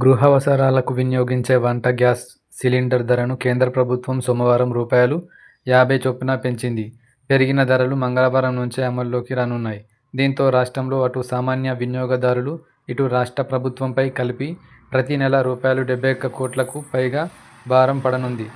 గృహావసరాలకు వినియోగించే వంట gas cylinder ధరను కేంద్ర ప్రభుత్వం సోమవారం రూ.50 చొప్పున పెంచింది. పెరిగిన ధరలు మంగళవారం నుంచే అమల్లోకి రానున్నాయి. దీంతో రాష్ట్రంలో అటు సామాన్య వినియోగదారులు, ఇటు రాష్ట్ర ప్రభుత్వంపై కలిపి ప్రతి నెల రూ.71 కోట్లకు పైగా భారం పడనుంది.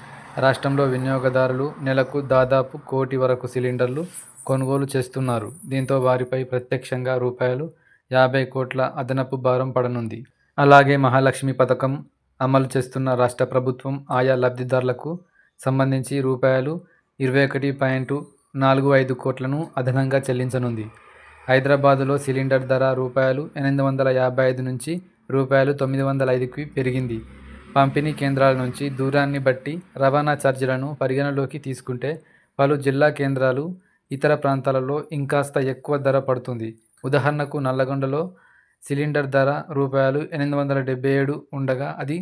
రాష్ట్రంలో వినియోగదారులు నెలకు దాదాపు కోటి వరకు సిలిండర్లు కొనుగోలు చేస్తున్నారు. దీంతో వారిపై ప్రత్యక్షంగా రూ.50 కోట్ల అదనపు భారం పడనుంది. అలాగే మహాలక్ష్మి పథకం అమలు చేస్తున్న రాష్ట్ర ప్రభుత్వం ఆయా లబ్ధిదారులకు సంబంధించి రూ.21.45 కోట్లను అదనంగా చెల్లించనుంది. హైదరాబాదులో సిలిండర్ ధర రూ.855 నుంచి రూ.905కి పెరిగింది. పంపిణీ కేంద్రాల నుంచి దూరాన్ని బట్టి రవాణా ఛార్జీలను పరిగణలోకి తీసుకుంటే పలు జిల్లా కేంద్రాలు, ఇతర ప్రాంతాలలో ఇంకాస్త ఎక్కువ ధర పడుతుంది. ఉదాహరణకు నల్లగొండలో సిలిండర్ ధర రూ.877 ఉండగా అది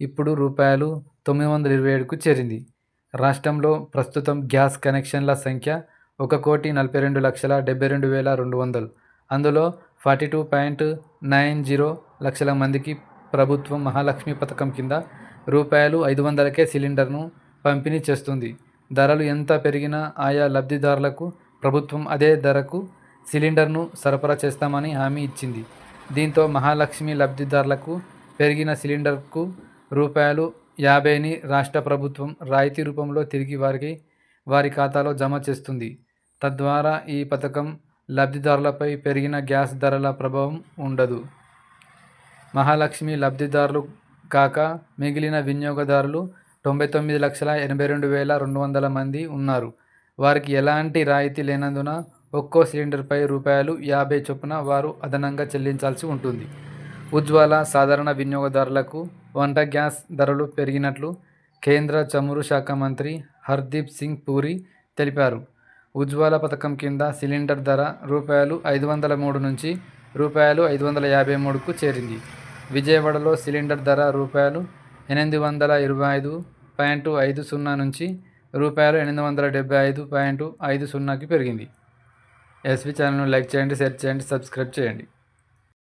ఇప్పుడు రూ.927కు చేరింది. రాష్ట్రంలో ప్రస్తుతం గ్యాస్ కనెక్షన్ల సంఖ్య 1,42,72,200. అందులో 42.90 లక్షల మందికి ప్రభుత్వం మహాలక్ష్మి పథకం కింద రూ.500కే సిలిండర్ను పంపిణీ చేస్తుంది. ధరలు ఎంత పెరిగినా ఆయా లబ్ధిదారులకు ప్రభుత్వం అదే ధరకు సిలిండర్ను సరఫరా చేస్తామని హామీ ఇచ్చింది. దీంతో మహాలక్ష్మి లబ్ధిదారులకు పెరిగిన సిలిండర్కు రూ.50ని రాష్ట్ర ప్రభుత్వం రాయితీ రూపంలో తిరిగి వారి ఖాతాలో జమ చేస్తుంది. తద్వారా ఈ పథకం లబ్ధిదారులపై పెరిగిన గ్యాస్ ధరల ప్రభావం ఉండదు. మహాలక్ష్మి లబ్ధిదారులు కాక మిగిలిన వినియోగదారులు 99,82,200 మంది ఉన్నారు. వారికి ఎలాంటి రాయితీ లేనందున ఒక్కో సిలిండర్పై రూ.50 చొప్పున వారు అదనంగా చెల్లించాల్సి ఉంటుంది. ఉజ్వల సాధారణ వినియోగదారులకు వంట గ్యాస్ ధరలు పెరిగినట్లు కేంద్ర చమురు శాఖ మంత్రి హర్దీప్ సింగ్ పూరి తెలిపారు. ఉజ్వల పథకం కింద సిలిండర్ ధర రూ.503 నుంచి రూ.553కు చేరింది. విజయవాడలో సిలిండర్ ధర రూ.825.50 నుంచి రూ.875.50కి పెరిగింది. ఎస్వీ ఛానల్ను లైక్ చేయండి, షేర్ చేయండి, సబ్స్క్రైబ్ చేయండి.